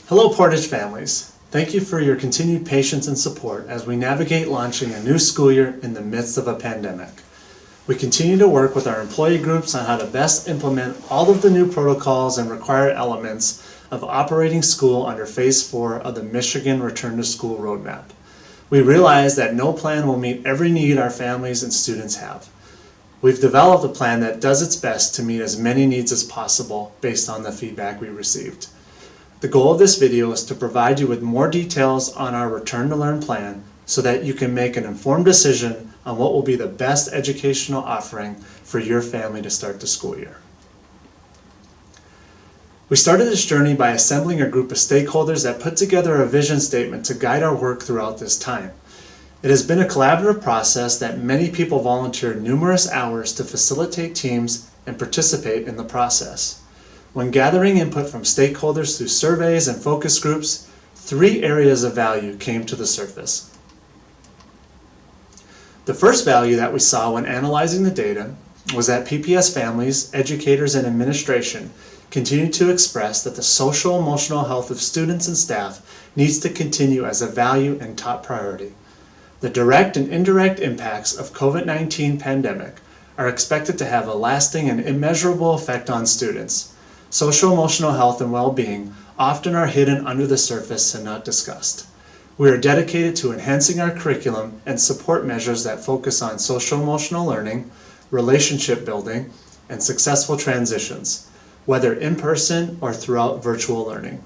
Hello Portage families. Thank you for your continued patience and support as we navigate launching a new school year in the midst of a pandemic. We continue to work with our employee groups on how to best implement all of the new protocols and required elements of operating school under Phase 4 of the Michigan Return to School Roadmap. We realize that no plan will meet every need our families and students have. We've developed a plan that does its best to meet as many needs as possible based on the feedback we received. The goal of this video is to provide you with more details on our Return to Learn plan so that you can make an informed decision on what will be the best educational offering for your family to start the school year. We started this journey by assembling a group of stakeholders that put together a vision statement to guide our work throughout this time. It has been a collaborative process that many people volunteered numerous hours to facilitate teams and participate in the process. When gathering input from stakeholders through surveys and focus groups, 3 areas of value came to the surface. The first value that we saw when analyzing the data was that PPS families, educators, and administration continue to express that the social-emotional health of students and staff needs to continue as a value and top priority. The direct and indirect impacts of COVID-19 pandemic are expected to have a lasting and immeasurable effect on students. Social-emotional health and well-being often are hidden under the surface and not discussed. We are dedicated to enhancing our curriculum and support measures that focus on social-emotional learning, relationship building, and successful transitions, whether in person or throughout virtual learning.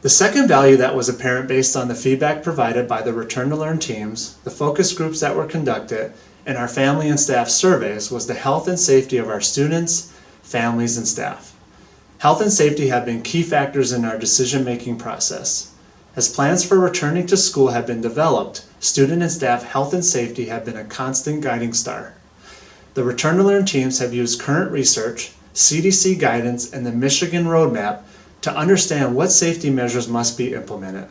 The second value that was apparent based on the feedback provided by the Return to Learn teams, the focus groups that were conducted, and our family and staff surveys was the health and safety of our students, families, and staff. Health and safety have been key factors in our decision-making process. As plans for returning to school have been developed, student and staff health and safety have been a constant guiding star. The Return to Learn teams have used current research, CDC guidance, and the Michigan Roadmap to understand what safety measures must be implemented,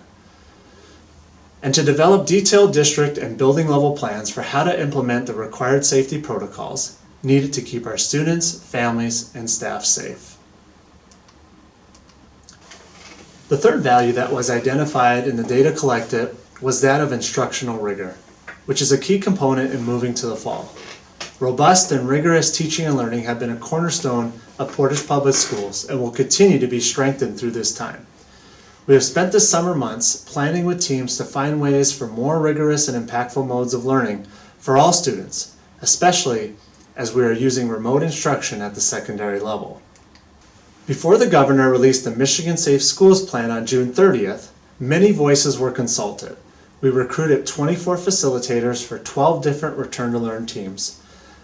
and to develop detailed district and building level plans for how to implement the required safety protocols needed to keep our students, families, and staff safe. The third value that was identified in the data collected was that of instructional rigor, which is a key component in moving to the fall. Robust and rigorous teaching and learning have been a cornerstone of Portage Public Schools and will continue to be strengthened through this time. We have spent the summer months planning with teams to find ways for more rigorous and impactful modes of learning for all students, especially as we are using remote instruction at the secondary level. Before the governor released the Michigan Safe Schools Plan on June 30th, many voices were consulted. We recruited 24 facilitators for 12 different Return to Learn teams.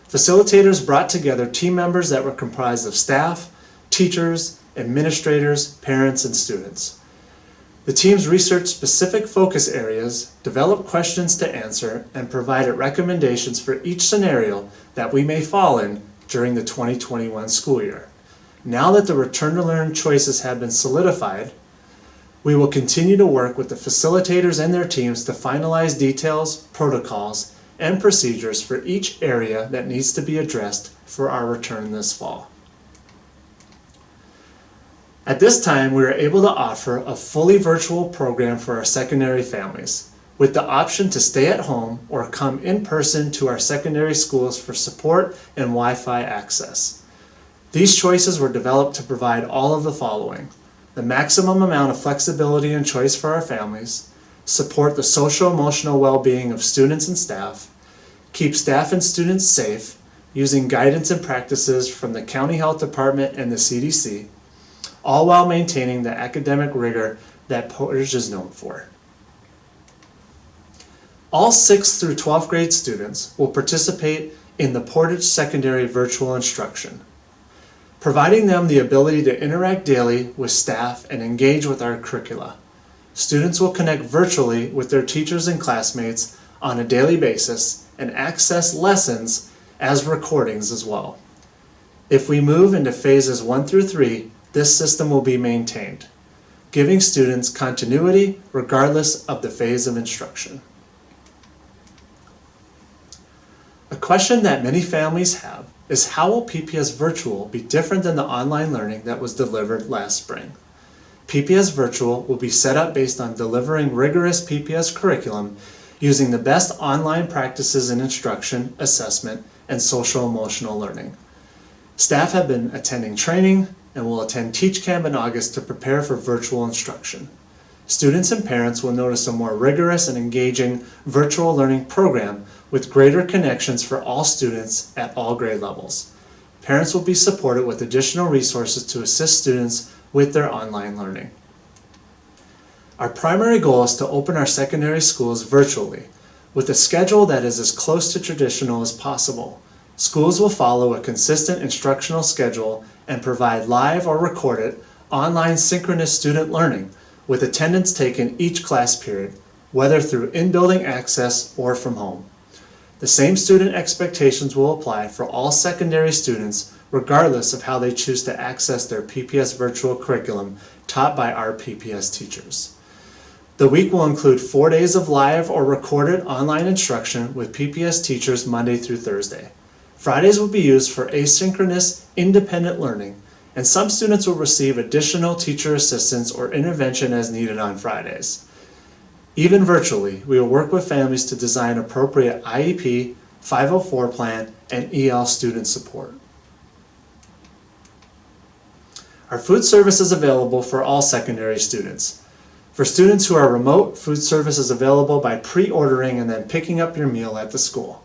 Facilitators brought together team members that were comprised of staff, teachers, administrators, parents, and students. The teams researched specific focus areas, developed questions to answer, and provided recommendations for each scenario that we may fall in during the 2021 school year. Now that the Return to Learn choices have been solidified, we will continue to work with the facilitators and their teams to finalize details, protocols, and procedures for each area that needs to be addressed for our return this fall. At this time, we are able to offer a fully virtual program for our secondary families, with the option to stay at home or come in person to our secondary schools for support and Wi-Fi access. These choices were developed to provide all of the following: the maximum amount of flexibility and choice for our families, support the social-emotional well-being of students and staff, keep staff and students safe using guidance and practices from the County Health Department and the CDC, all while maintaining the academic rigor that Portage is known for. All 6th through 12th grade students will participate in the Portage Secondary Virtual Instruction, providing them the ability to interact daily with staff and engage with our curricula. Students will connect virtually with their teachers and classmates on a daily basis and access lessons as recordings as well. If we move into phases 1 through 3, this system will be maintained, giving students continuity regardless of the phase of instruction. A question that many families have is how will PPS Virtual be different than the online learning that was delivered last spring? PPS Virtual will be set up based on delivering rigorous PPS curriculum using the best online practices in instruction, assessment, and social-emotional learning. Staff have been attending training and will attend Teach Camp in August to prepare for virtual instruction. Students and parents will notice a more rigorous and engaging virtual learning program with greater connections for all students at all grade levels. Parents will be supported with additional resources to assist students with their online learning. Our primary goal is to open our secondary schools virtually, with a schedule that is as close to traditional as possible. Schools will follow a consistent instructional schedule and provide live or recorded online synchronous student learning with attendance taken each class period, whether through in-building access or from home. The same student expectations will apply for all secondary students regardless of how they choose to access their PPS virtual curriculum taught by our PPS teachers. The week will include 4 days of live or recorded online instruction with PPS teachers Monday through Thursday. Fridays will be used for asynchronous, independent learning, and some students will receive additional teacher assistance or intervention as needed on Fridays. Even virtually, we will work with families to design appropriate IEP, 504 plan, and EL student support. Our food service is available for all secondary students. For students who are remote, food service is available by pre-ordering and then picking up your meal at the school.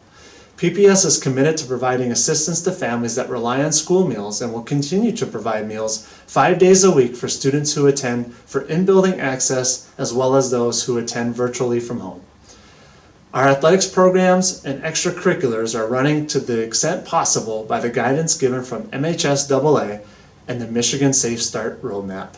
PPS is committed to providing assistance to families that rely on school meals and will continue to provide meals 5 days a week for students who attend for in-building access as well as those who attend virtually from home. Our athletics programs and extracurriculars are running to the extent possible by the guidance given from MHSAA and the Michigan Safe Start Roadmap.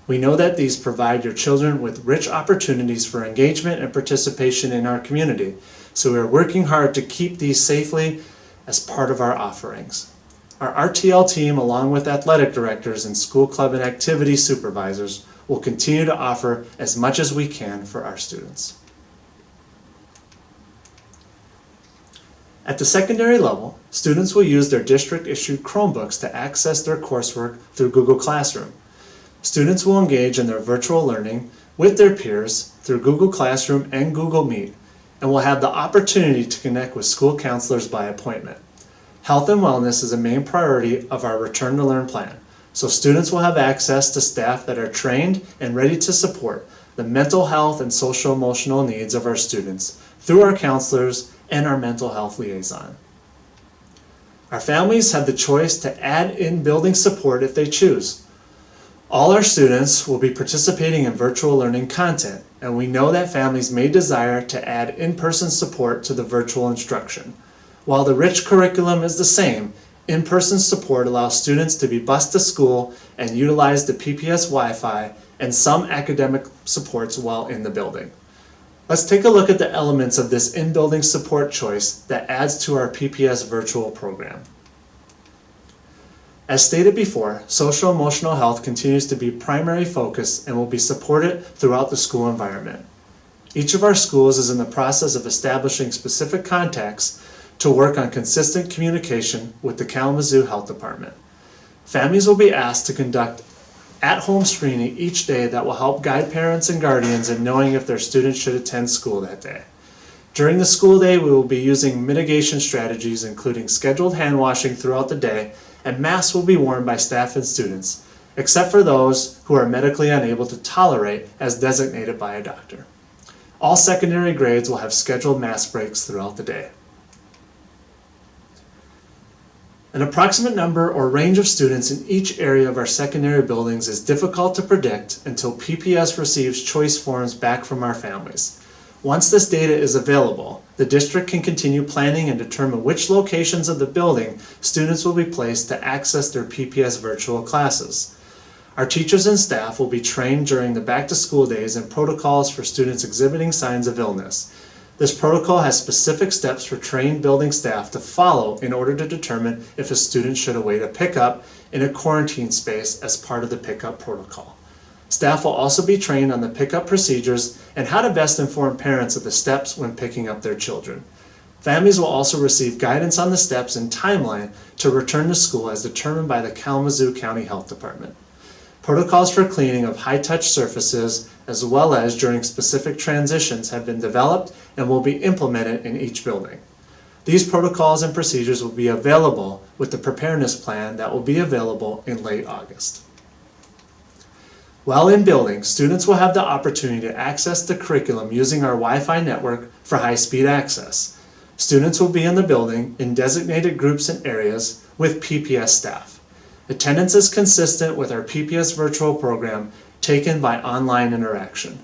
We know that these provide your children with rich opportunities for engagement and participation in our community, so we are working hard to keep these safely as part of our offerings. Our RTL team, along with athletic directors and school club and activity supervisors, will continue to offer as much as we can for our students. At the secondary level, students will use their district-issued Chromebooks to access their coursework through Google Classroom. Students will engage in their virtual learning with their peers through Google Classroom and Google Meet, and will have the opportunity to connect with school counselors by appointment. Health and wellness is a main priority of our Return to Learn plan, so students will have access to staff that are trained and ready to support the mental health and social emotional needs of our students through our counselors and our mental health liaison. Our families have the choice to add in-building support if they choose. All our students will be participating in virtual learning content, and we know that families may desire to add in-person support to the virtual instruction. While the rich curriculum is the same, in-person support allows students to be bused to school and utilize the PPS Wi-Fi and some academic supports while in the building. Let's take a look at the elements of this in-building support choice that adds to our PPS virtual program. As stated before, social-emotional health continues to be primary focus and will be supported throughout the school environment. Each of our schools is in the process of establishing specific contacts to work on consistent communication with the Kalamazoo Health Department. Families will be asked to conduct at-home screening each day that will help guide parents and guardians in knowing if their students should attend school that day. During the school day, we will be using mitigation strategies including scheduled hand washing throughout the day, and masks will be worn by staff and students, except for those who are medically unable to tolerate as designated by a doctor. All secondary grades will have scheduled mask breaks throughout the day. An approximate number or range of students in each area of our secondary buildings is difficult to predict until PPS receives choice forms back from our families. Once this data is available, the district can continue planning and determine which locations of the building students will be placed to access their PPS virtual classes. Our teachers and staff will be trained during the back-to-school days in protocols for students exhibiting signs of illness. This protocol has specific steps for trained building staff to follow in order to determine if a student should await a pickup in a quarantine space as part of the pickup protocol. Staff will also be trained on the pickup procedures and how to best inform parents of the steps when picking up their children. Families will also receive guidance on the steps and timeline to return to school as determined by the Kalamazoo County Health Department. Protocols for cleaning of high-touch surfaces as well as during specific transitions have been developed and will be implemented in each building. These protocols and procedures will be available with the preparedness plan that will be available in late August. While in building, students will have the opportunity to access the curriculum using our Wi-Fi network for high-speed access. Students will be in the building in designated groups and areas with PPS staff. Attendance is consistent with our PPS virtual program taken by online interaction.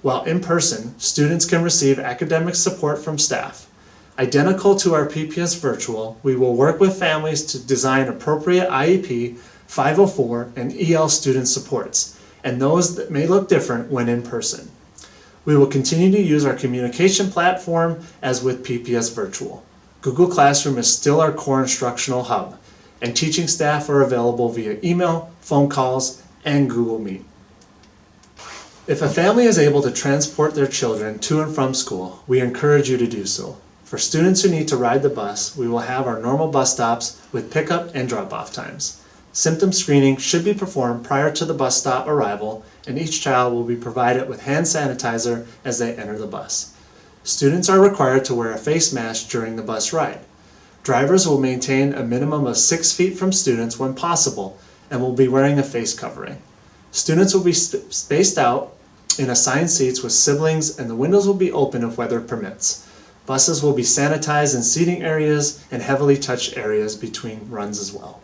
While in person, students can receive academic support from staff. Identical to our PPS virtual, we will work with families to design appropriate IEP, 504, and EL student supports, and those that may look different when in person. We will continue to use our communication platform as with PPS virtual. Google Classroom is still our core instructional hub, and teaching staff are available via email, phone calls, and Google Meet. If a family is able to transport their children to and from school, we encourage you to do so. For students who need to ride the bus, we will have our normal bus stops with pickup and drop-off times. Symptom screening should be performed prior to the bus stop arrival, and each child will be provided with hand sanitizer as they enter the bus. Students are required to wear a face mask during the bus ride. Drivers will maintain a minimum of 6 feet from students when possible and will be wearing a face covering. Students will be spaced out in assigned seats with siblings, and the windows will be open if weather permits. Buses will be sanitized in seating areas and heavily touched areas between runs as well.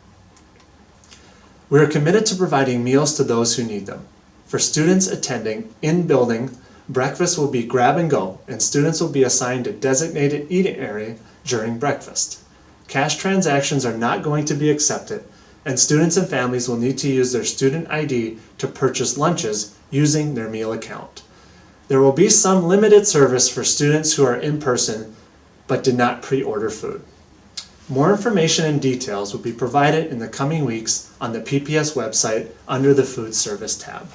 We are committed to providing meals to those who need them. For students attending in-building, breakfast will be grab and go, and students will be assigned a designated eating area during breakfast. Cash transactions are not going to be accepted, and students and families will need to use their student ID to purchase lunches using their meal account. There will be some limited service for students who are in person but did not pre-order food. More information and details will be provided in the coming weeks on the PPS website under the Food Service tab.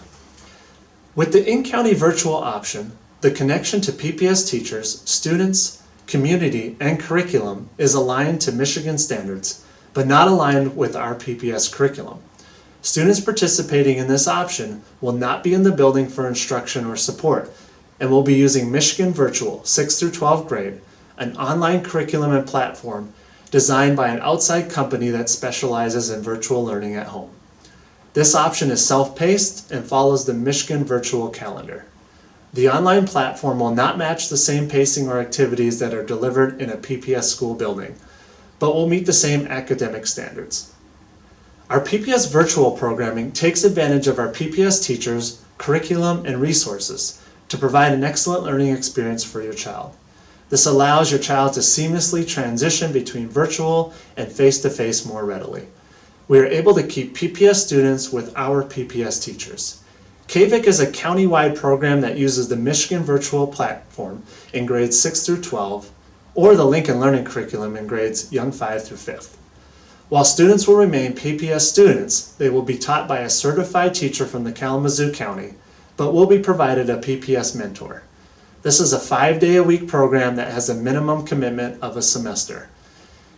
With the InCounty Virtual option, the connection to PPS teachers, students, community, and curriculum is aligned to Michigan standards, but not aligned with our PPS curriculum. Students participating in this option will not be in the building for instruction or support, and will be using Michigan Virtual 6th through 12th grade, an online curriculum and platform designed by an outside company that specializes in virtual learning at home. This option is self-paced and follows the Michigan Virtual calendar. The online platform will not match the same pacing or activities that are delivered in a PPS school building, but will meet the same academic standards. Our PPS virtual programming takes advantage of our PPS teachers, curriculum, and resources to provide an excellent learning experience for your child. This allows your child to seamlessly transition between virtual and face-to-face more readily. We are able to keep PPS students with our PPS teachers. KVIC is a county-wide program that uses the Michigan Virtual platform in grades 6 through 12, or the Lincoln Learning Curriculum in grades Young 5 through 5th. While students will remain PPS students, they will be taught by a certified teacher from the Kalamazoo County, but will be provided a PPS mentor. This is a 5-day-a-week program that has a minimum commitment of a semester.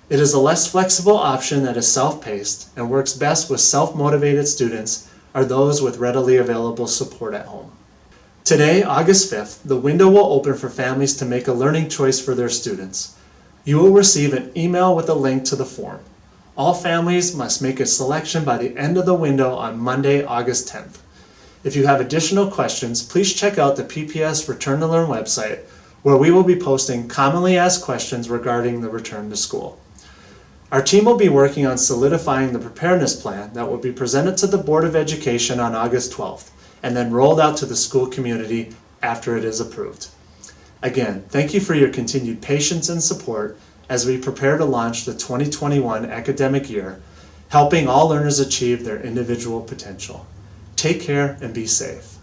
It is a less flexible option that is self-paced and works best with self-motivated students or those with readily available support at home. Today, August 5th, the window will open for families to make a learning choice for their students. You will receive an email with a link to the form. All families must make a selection by the end of the window on Monday, August 10th. If you have additional questions, please check out the PPS Return to Learn website, where we will be posting commonly asked questions regarding the return to school. Our team will be working on solidifying the preparedness plan that will be presented to the Board of Education on August 12th, and then rolled out to the school community after it is approved. Again, thank you for your continued patience and support as we prepare to launch the 2021 academic year, helping all learners achieve their individual potential. Take care and be safe.